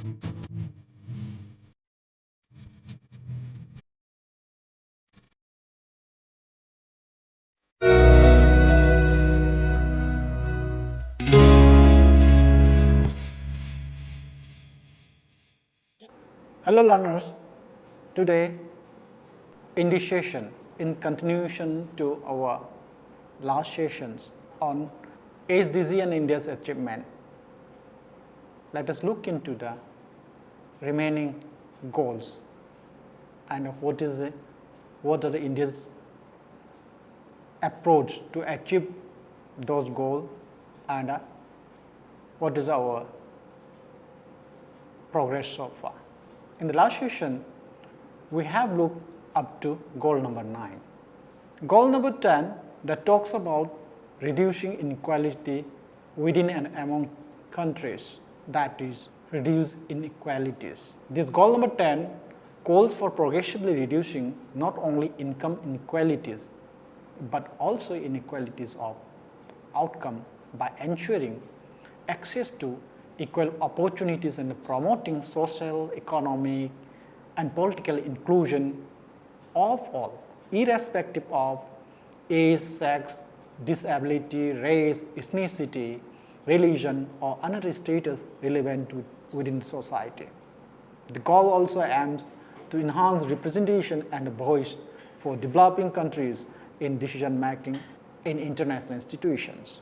Hello learners, today in this session, in continuation to our last sessions on SDG and India's achievement, let us look into the remaining goals and what are the India's approach to achieve those goals and what is our progress so far. In the last session, we have looked up to goal number 9. Goal number 10 that talks about reducing inequality within and among countries, that is, reduce inequalities. This goal number 10 calls for progressively reducing not only income inequalities but also inequalities of outcome by ensuring access to equal opportunities and promoting social, economic, and political inclusion of all, irrespective of age, sex, disability, race, ethnicity, religion, or another status relevant within society. The goal also aims to enhance representation and voice for developing countries in decision making in international institutions.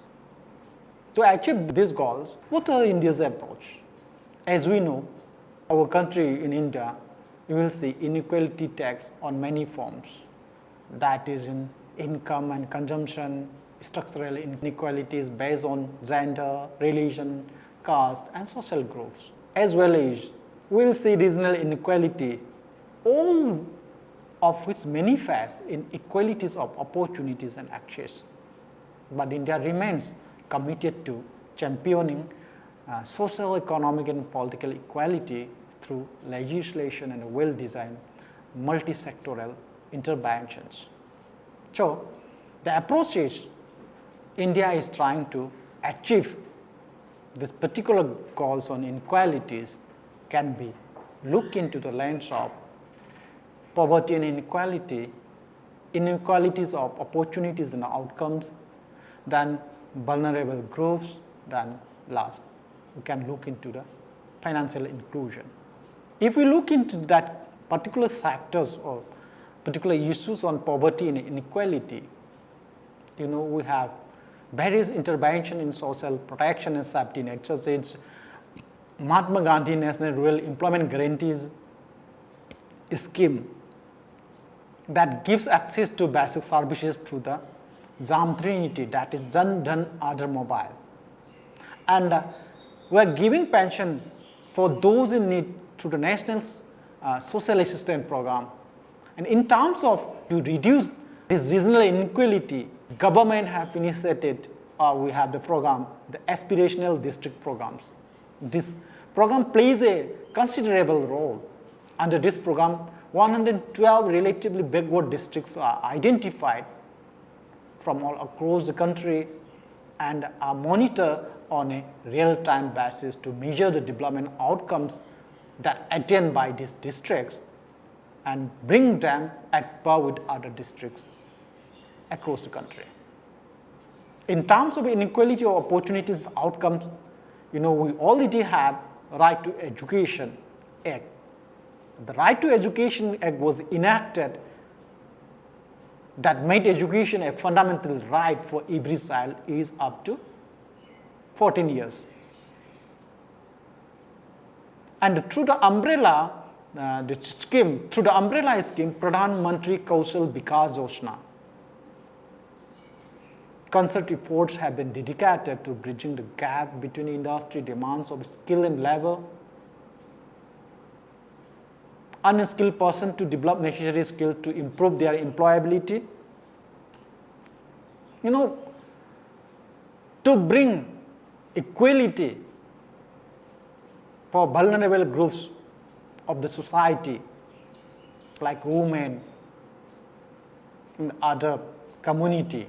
To achieve these goals, what are India's approach? As we know, our country in India, you will see inequality tax on many forms, that is in income and consumption, structural inequalities based on gender, religion, caste, and social groups, as well as we will see regional inequality, all of which manifest in equalities of opportunities and access. But India remains committed to championing social, economic, and political equality through legislation and well-designed multi-sectoral interventions. So, the approach is India is trying to achieve this particular goals on inequalities can be looked into the lens of poverty and inequality, inequalities of opportunities and outcomes, then vulnerable groups, then last we can look into the financial inclusion. If we look into that particular sectors or particular issues on poverty and inequality, we have various intervention in social protection and safety net, such as Mahatma Gandhi National Rural Employment Guarantees scheme that gives access to basic services through the JAM Trinity, that is Jan Dhan Aadhar Mobile. And we are giving pension for those in need through the National Social Assistance Program. And in terms of to reduce this regional inequality, government have initiated, we have the program, the aspirational district programs. This program plays a considerable role. Under this program, 112 relatively backward districts are identified from all across the country and are monitored on a real-time basis to measure the development outcomes that attained by these districts and bring them at par with other districts across the country. In terms of inequality of opportunities outcomes, we already have Right to Education Act. The Right to Education Act was enacted that made education a fundamental right for every child is up to 14 years. And through the umbrella scheme, Pradhan Mantri Kaushal Vikas Yojana, concert efforts have been dedicated to bridging the gap between industry demands of skill and labor, unskilled person to develop necessary skills to improve their employability. To bring equality for vulnerable groups of the society like women and other community.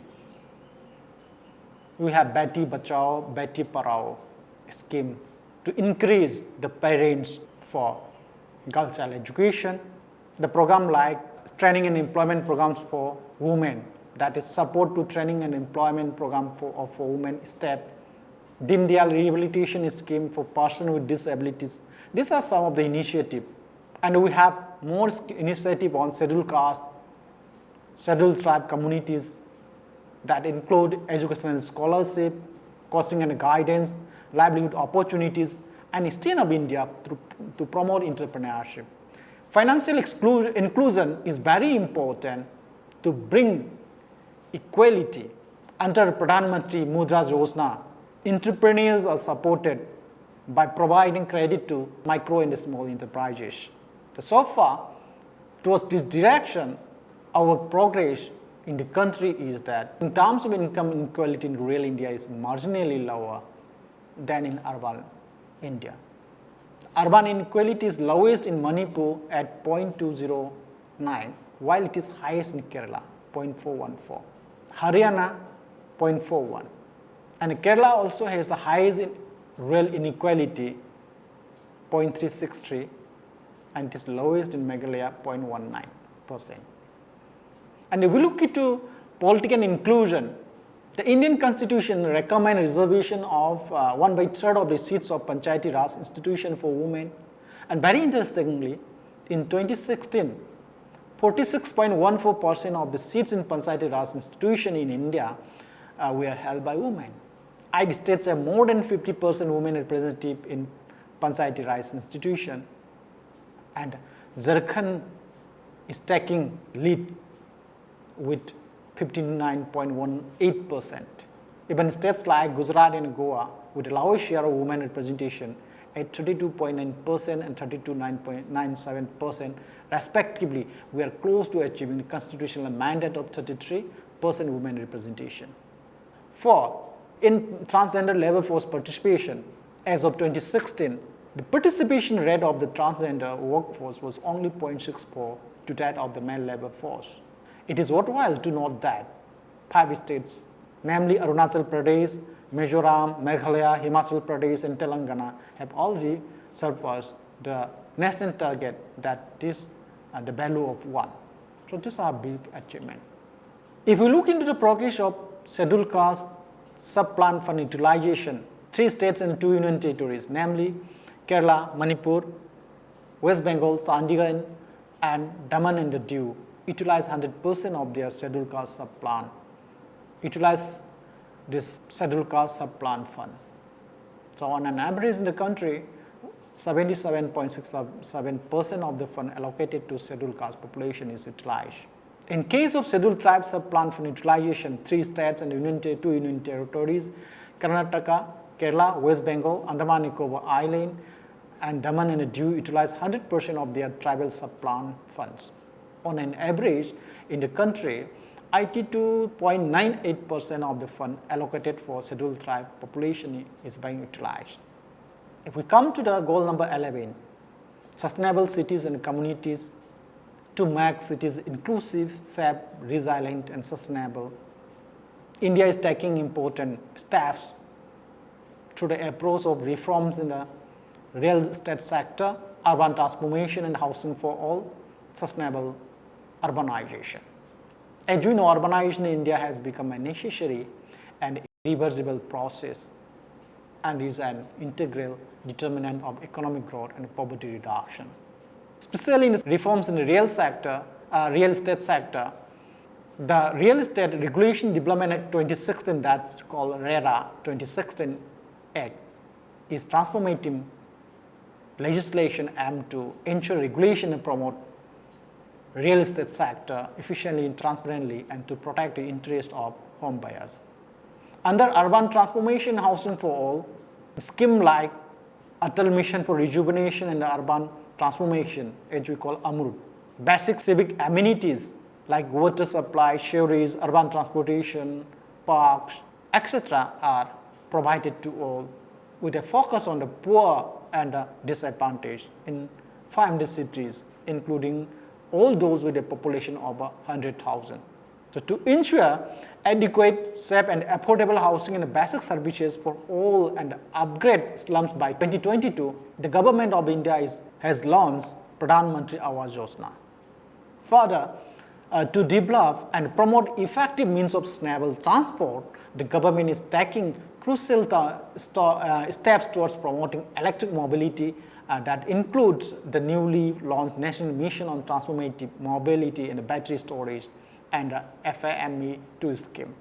We have Beti Bachao, Beti Parao scheme to increase the parents for girl child education. The program like training and employment programs for women, that is support to training and employment program for women STEP, Deen Dayal rehabilitation scheme for persons with disabilities. These are some of the initiatives. And we have more initiative on scheduled caste, scheduled tribe communities that include educational scholarship, coaching and guidance, livelihood opportunities, and Stand Up India to promote entrepreneurship. Financial inclusion is very important to bring equality. Under Pradhan Mantri Mudra Yojana, entrepreneurs are supported by providing credit to micro and small enterprises. So far, towards this direction, our progress in the country is that in terms of income inequality in rural India is marginally lower than in urban India. Urban inequality is lowest in Manipur at 0.209, while it is highest in Kerala, 0.414. Haryana, 0.41. And Kerala also has the highest in rural inequality, 0.363, and it is lowest in Meghalaya, 0.19%. And if we look into political inclusion, the Indian Constitution recommends reservation of 1/3 of the seats of Panchayati Raj institution for women. And very interestingly, in 2016, 46.14% of the seats in Panchayati Raj institution in India were held by women. IT states have more than 50% women representative in Panchayati Raj institution, and Jharkhand is taking lead with 59.18%. Even states like Gujarat and Goa with the lowest share of women representation at 32.9% and 32.97% respectively, we are close to achieving the constitutional mandate of 33% women representation. 4. In transgender labor force participation, as of 2016, the participation rate of the transgender workforce was only 0.64 to that of the male labor force. It is worthwhile to note that 5 states, namely Arunachal Pradesh, Mizoram, Meghalaya, Himachal Pradesh, and Telangana, have already surpassed the national target, that is the value of 1. So these are big achievement. If we look into the progress of scheduled caste sub-plan fund utilization, 3 states and 2 union territories, namely Kerala, Manipur, West Bengal, Chandigarh, and Daman and Diu, utilize 100% of their scheduled caste sub-plan, utilize this scheduled caste sub-plan fund. So on an average in the country, 77.67% of the fund allocated to scheduled caste population is utilized. In case of scheduled tribe sub-plan fund utilization, 3 states and 2 union territories, Karnataka, Kerala, West Bengal, Andaman Nicobar Island, and Daman and Diu utilize 100% of their tribal sub-plan funds. On an average, in the country, 82.98% of the fund allocated for scheduled tribe population is being utilized. If we come to the goal number 11, sustainable cities and communities to make cities inclusive, safe, resilient, and sustainable, India is taking important steps through the approach of reforms in the real estate sector, urban transformation and housing for all, sustainable urbanization. As you know, urbanization in India has become a necessary and irreversible process and is an integral determinant of economic growth and poverty reduction. Especially in reforms in the real estate sector, the Real Estate Regulation Development Act 2016, that's called RERA 2016 Act, is transformative legislation aimed to ensure regulation and promote real estate sector efficiently and transparently and to protect the interest of home buyers. Under urban transformation housing for all, a scheme like Atal Mission for Rejuvenation and Urban Transformation, as we call AMRUT, basic civic amenities like water supply, sewerage, urban transportation, parks, etc. are provided to all with a focus on the poor and the disadvantaged in 500 cities, including all those with a population of 100,000. So to ensure adequate, safe and affordable housing and basic services for all and upgrade slums by 2022, the government of India has launched Pradhan Mantri Awas Yojana. Further, to develop and promote effective means of sustainable transport, the government is taking crucial steps towards promoting electric mobility that includes the newly launched National Mission on Transformative Mobility and Battery Storage and the FAME2 scheme.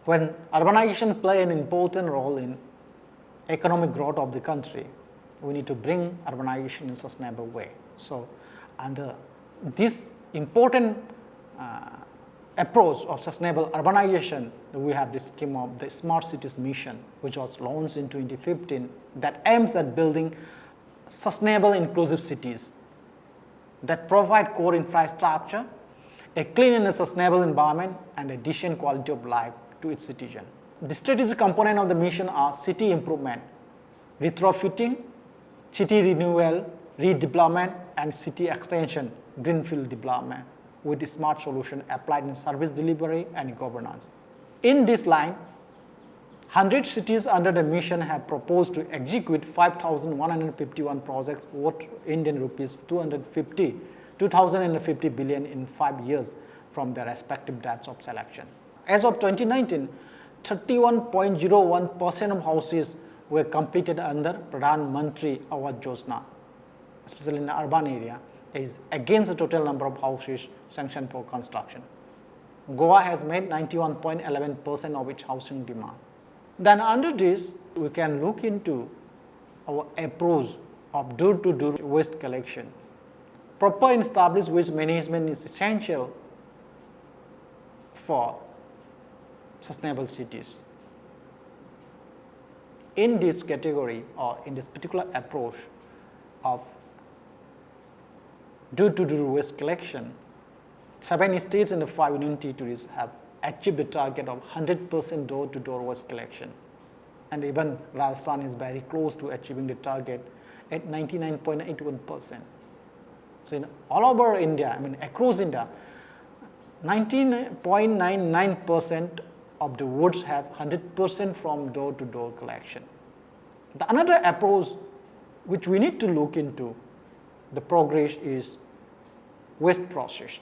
When urbanization plays an important role in economic growth of the country, we need to bring urbanization in a sustainable way. So, under this important approach of sustainable urbanization, we have this scheme of the Smart Cities Mission, which was launched in 2015, that aims at building sustainable inclusive cities that provide core infrastructure, a clean and a sustainable environment, and a decent quality of life to its citizens. The strategic components of the mission are city improvement, retrofitting, city renewal, redevelopment, and city extension, greenfield development, with smart solution applied in service delivery and governance. In this line, 100 cities under the mission have proposed to execute 5,151 projects worth Indian rupees 2,050 billion in 5 years from their respective dates of selection. As of 2019, 31.01% of houses were completed under Pradhan Mantri Awas Yojana, especially in the urban area, is against the total number of houses sanctioned for construction. Goa has made 91.11% of its housing demand. Then under this, we can look into our approach of door-to-door waste collection. Proper and established waste management is essential for sustainable cities. In this category, or in this particular approach of door-to-door waste collection, 7 states and 5 union territories have achieved the target of 100% door-to-door waste collection. And even Rajasthan is very close to achieving the target at 99.81%. So in all over India, across India, 19.99% of the wards have 100% from door-to-door collection. The another approach which we need to look into the progress is waste processed.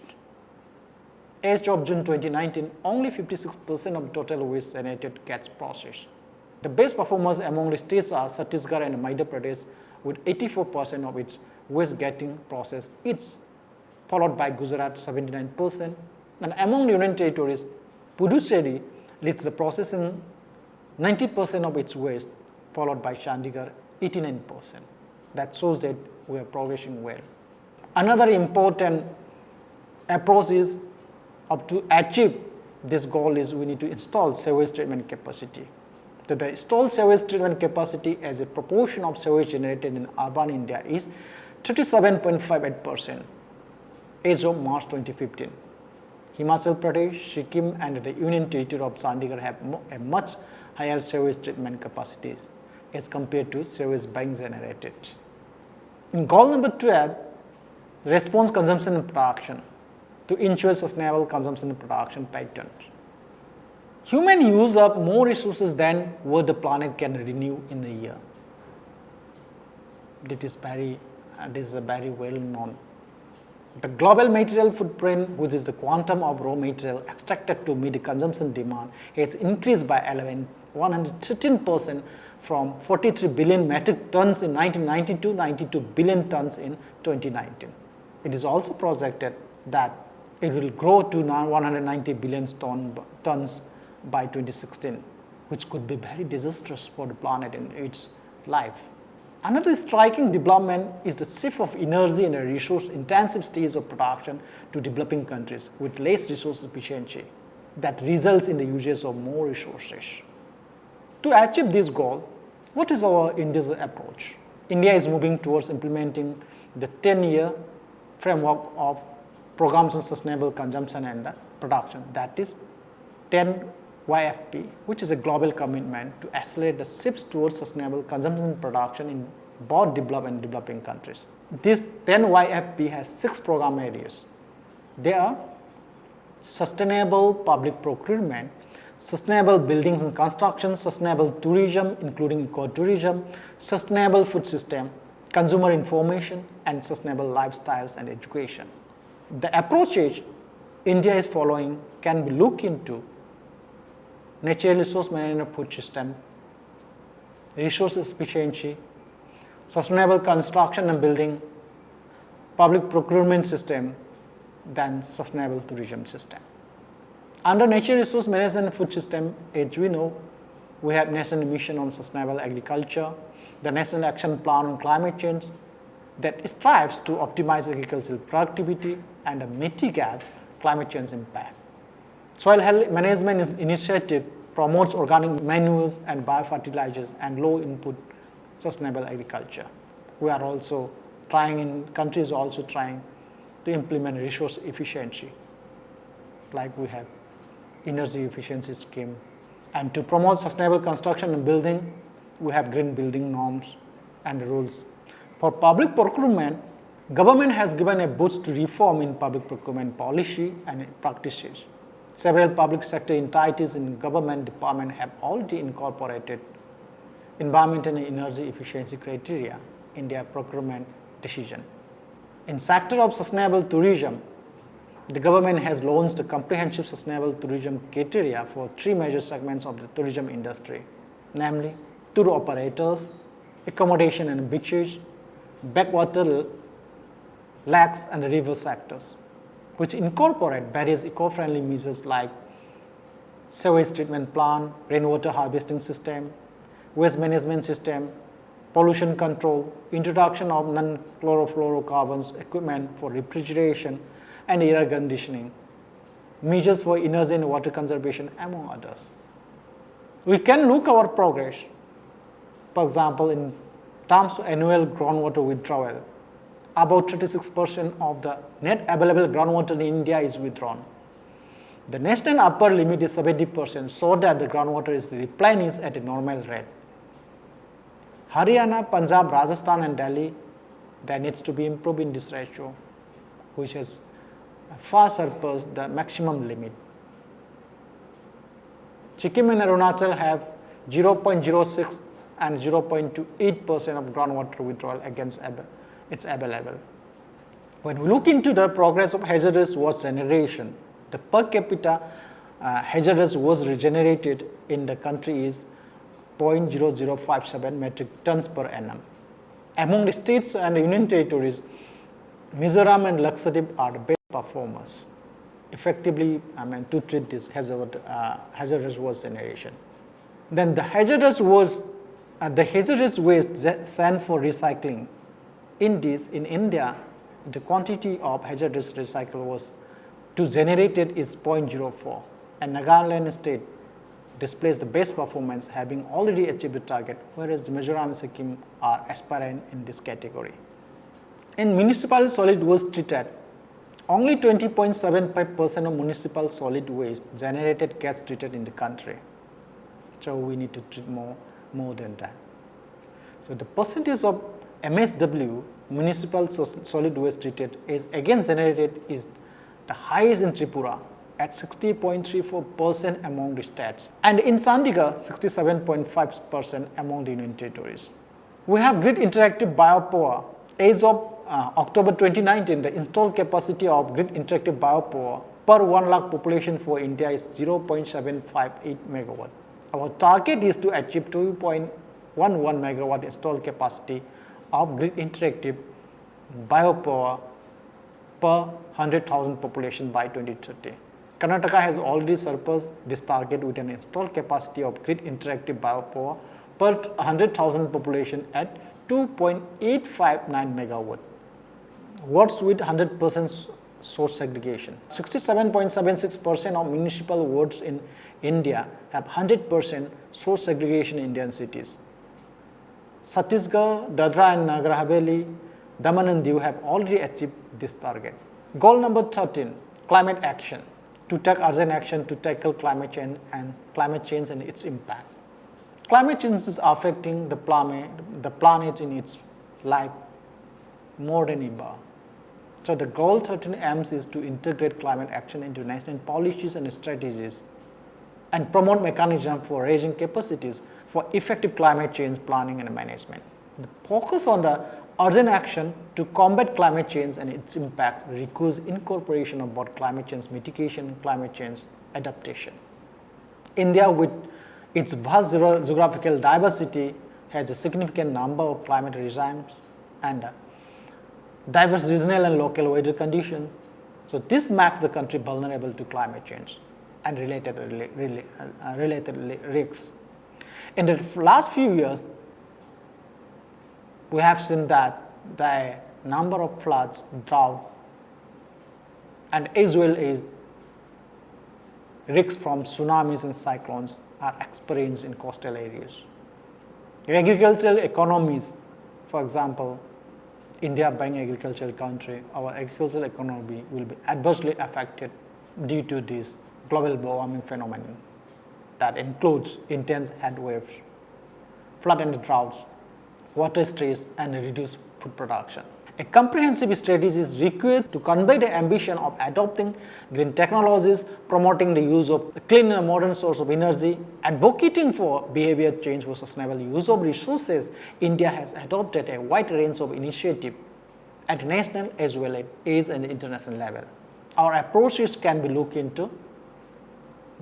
As of June 2019, only 56% of total waste generated gets processed. The best performers among the states are Chhattisgarh and Madhya Pradesh, with 84% of its waste getting processed. It's followed by Gujarat 79%, and among the union territories, Puducherry leads the processing 90% of its waste, followed by Chandigarh 89%. That shows that we are progressing well. Another important approach is to achieve this goal is we need to install sewage treatment capacity. So the installed sewage treatment capacity as a proportion of sewage generated in urban India is 37.58% as of March 2015. Himachal Pradesh, Sikkim and the Union Territory of Chandigarh have a much higher sewage treatment capacities as compared to sewage being generated. In goal number 12, response consumption and production to ensure sustainable consumption and production patterns. Human use up more resources than what the planet can renew in a year. This is very well known. The global material footprint, which is the quantum of raw material extracted to meet the consumption demand, has increased by 113% from 43 billion metric tons in 1990 to 92 billion tons in 2019. It is also projected that it will grow to now 190 billion tons by 2016, which could be very disastrous for the planet in its life. Another striking development is the shift of energy and a resource-intensive stage of production to developing countries with less resource efficiency that results in the usage of more resources. To achieve this goal, what is our India's approach? India is moving towards implementing the 10-year framework of programs on sustainable consumption and production, that is 10 Y.S.C, which is a global commitment to accelerate the shifts towards sustainable consumption and production in both developed and developing countries. This 10 Y.S.C has 6 program areas. They are sustainable public procurement, sustainable buildings and construction, sustainable tourism including ecotourism, sustainable food system, consumer information, and sustainable lifestyles and education. The approaches India is following can be looked into natural resource management food system, resource efficiency, sustainable construction and building, public procurement system, then sustainable tourism system. Under natural resource management and food system, as we know, we have National Mission on Sustainable Agriculture, the National Action Plan on Climate Change that strives to optimize agricultural productivity and mitigate climate change impact. Soil health management initiative promotes organic manures and biofertilizers and low input sustainable agriculture. We are also trying, countries are also trying to implement resource efficiency, like we have energy efficiency scheme. And to promote sustainable construction and building, we have green building norms and rules. For public procurement, government has given a boost to reform in public procurement policy and practices. Several public sector entities in government department have already incorporated environmental and energy efficiency criteria in their procurement decision. In sector of sustainable tourism, the government has launched a comprehensive sustainable tourism criteria for three major segments of the tourism industry, namely tour operators, accommodation and beaches, backwater lakes and river sectors, which incorporate various eco-friendly measures like sewage treatment plant, rainwater harvesting system, waste management system, pollution control, introduction of non-chlorofluorocarbons equipment for refrigeration and air conditioning, measures for energy and water conservation, among others. We can look our progress, for example, in terms of annual groundwater withdrawal. About 36% of the net available groundwater in India is withdrawn. The national upper limit is 70%, so that the groundwater is replenished at a normal rate. Haryana, Punjab, Rajasthan and Delhi, there needs to be improved in this ratio, which has far surpassed the maximum limit. Sikkim and Arunachal have 0.06 and 0.28% of groundwater withdrawal against it's available. When we look into the progress of hazardous waste generation, the per capita hazardous waste regenerated in the country is 0.0057 metric tons per annum. Among the states and union territories, Mizoram and Lakshadweep are the best performers, effectively to treat this hazardous waste generation. Then the hazardous waste sent for recycling. In India, the quantity of hazardous recycled waste to generated is 0.04, and Nagaland state displays the best performance, having already achieved the target, whereas the Mizoram and Sikkim are aspirant in this category. In municipal solid waste treated, only 20.75% of municipal solid waste generated gets treated in the country. So we need to treat more than that. So the percentage of MSW, municipal solid waste treated, is again generated is the highest in Tripura at 60.34% among the states, and in Chandigarh 67.5% among the union territories. We have grid interactive biopower. As of October 2019, the installed capacity of grid interactive biopower per 1 lakh population for India is 0.758 megawatt. Our target is to achieve 2.11 megawatt installed capacity of grid interactive biopower per 100,000 population by 2030. Karnataka has already surpassed this target with an installed capacity of grid interactive biopower per 100,000 population at 2.859 megawatt. Wards with 100% source segregation. 67.76% of municipal wards in India have 100% source segregation in Indian cities. Chhattisgarh, Dadra and Nagar Haveli, Daman and Diu have already achieved this target. Goal number 13, climate action. To take urgent action to tackle climate change and its impact. Climate change is affecting the planet in its life more than ever. So the goal 13 aims is to integrate climate action into national policies and strategies and promote mechanisms for raising capacities for effective climate change planning and management. The focus on the urgent action to combat climate change and its impacts requires incorporation of both climate change mitigation and climate change adaptation. India, with its vast geographical diversity, has a significant number of climate regimes and diverse regional and local weather conditions. So this makes the country vulnerable to climate change and related risks. In the last few years, we have seen that the number of floods, drought, and as well as risks from tsunamis and cyclones are experienced in coastal areas. Agricultural economies, for example, India being an agricultural country, our agricultural economy will be adversely affected due to this global warming phenomenon that includes intense heat waves, flood and droughts, water stress, and reduced food production. A comprehensive strategy is required to convey the ambition of adopting green technologies, promoting the use of clean and modern source of energy, advocating for behavior change for sustainable use of resources. India has adopted a wide range of initiatives at national as well as at the international level. Our approaches can be looked into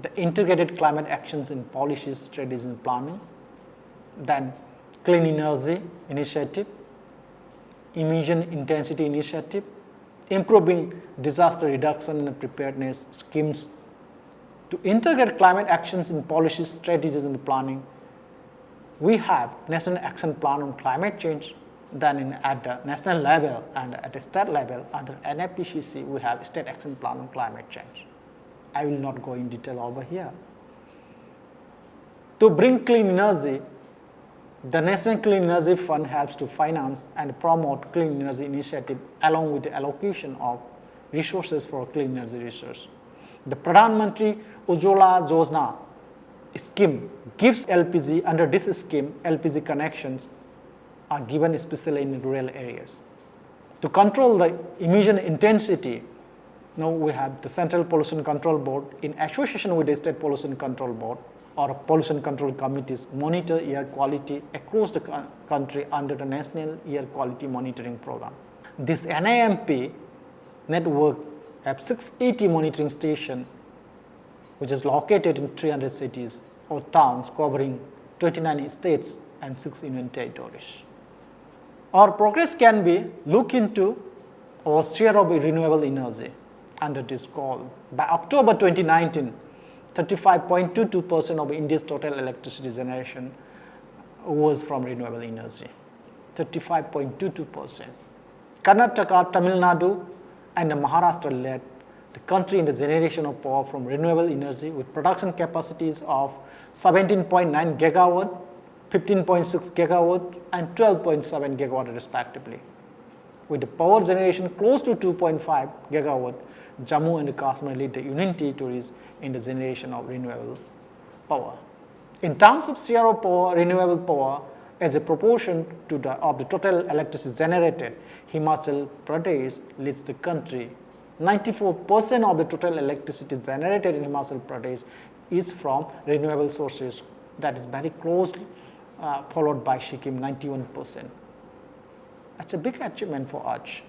the integrated climate actions in policies, strategies, and planning, then clean energy initiative, emission intensity initiative, improving disaster reduction and preparedness schemes. To integrate climate actions in policies, strategies, and planning, we have National Action Plan on Climate Change. Then at the national level and at the state level, under NFPCC, we have State Action Plan on Climate Change. I will not go in detail over here. To bring clean energy, the National Clean Energy Fund helps to finance and promote clean energy initiative along with the allocation of resources for clean energy research. The Pradhan Mantri Ujjwala Yojana scheme gives LPG. Under this scheme, LPG connections are given especially in rural areas. To control the emission intensity, now we have the Central Pollution Control Board in association with the State Pollution Control Board or pollution control committees monitor air quality across the country under the National Air Quality Monitoring Program. This NIMP network has 680 monitoring stations, which is located in 300 cities or towns covering 29 states and 6 union territories. Our progress can be looked into our share of renewable energy under this goal. By October 2019, 35.22% of India's total electricity generation was from renewable energy. 35.22%. Karnataka, Tamil Nadu, and Maharashtra led the country in the generation of power from renewable energy with production capacities of 17.9 gigawatt, 15.6 gigawatt, and 12.7 gigawatt respectively. With the power generation close to 2.5 gigawatt, Jammu and Kashmir lead the union territories in the generation of renewable power. In terms of share of power, renewable power as a proportion of the total electricity generated, Himachal Pradesh leads the country. 94% of the total electricity generated in Himachal Pradesh is from renewable sources. That is very closely followed by Sikkim, 91%. That's a big achievement for us.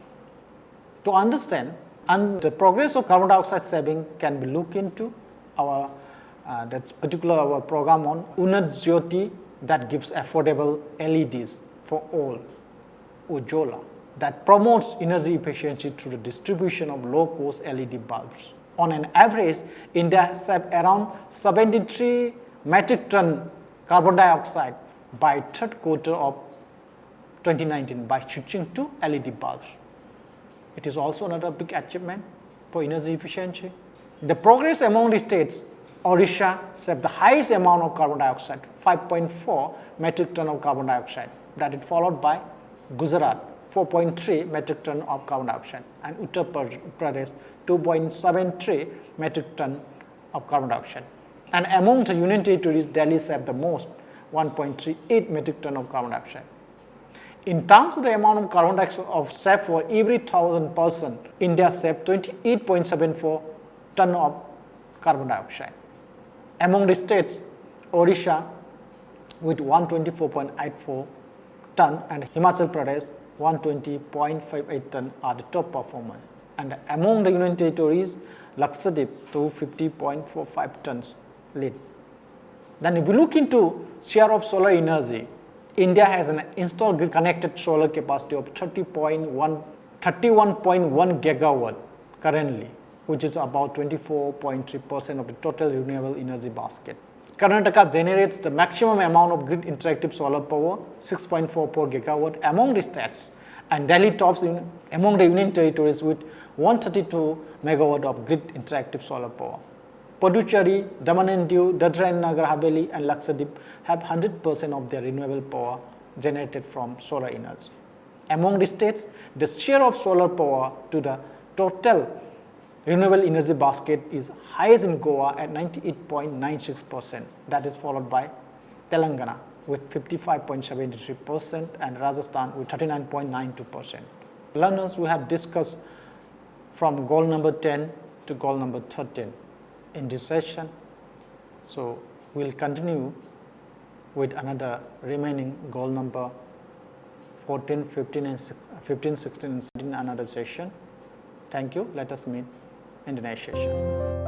To understand and the progress of carbon dioxide saving can be looked into our our program on Unnat Jyoti that gives affordable LEDs for all, Ujjwala, that promotes energy efficiency through the distribution of low-cost LED bulbs. On an average, India saved around 73 metric ton carbon dioxide by third quarter of 2019 by switching to LED bulbs. It is also another big achievement for energy efficiency. The progress among the states, Odisha saved the highest amount of carbon dioxide, 5.4 metric ton of carbon dioxide. That is followed by Gujarat, 4.3 metric ton of carbon dioxide, and Uttar Pradesh, 2.73 metric ton of carbon dioxide. And among the union territories, Delhi saved the most, 1.38 metric ton of carbon dioxide. In terms of the amount of carbon dioxide saved for every 1,000 person, India saved 28.74 ton of carbon dioxide. Among the states, Odisha with 124.84 ton and Himachal Pradesh 120.58 ton are the top performers. And among the Union Territories, Lakshadweep to 50.45 tons lead. Then if we look into share of solar energy, India has an installed grid connected solar capacity of 31.1 gigawatt currently, which is about 24.3% of the total renewable energy basket. Karnataka generates the maximum amount of grid interactive solar power, 6.44 gigawatt among the states, and Delhi tops among the Union Territories with 132 megawatt of grid interactive solar power. Puducherry, Daman and Diu, Dadra and Nagar Haveli and Lakshadweep have 100% of their renewable power generated from solar energy. Among the states, the share of solar power to the total renewable energy basket is highest in Goa at 98.96%. That is followed by Telangana with 55.73% and Rajasthan with 39.92%. Learners, we have discussed from goal number 10 to goal number 13 in this session. So, we will continue with another remaining goal number 14, 15, 16 and 17 another session. Thank you. Let us meet in the next session.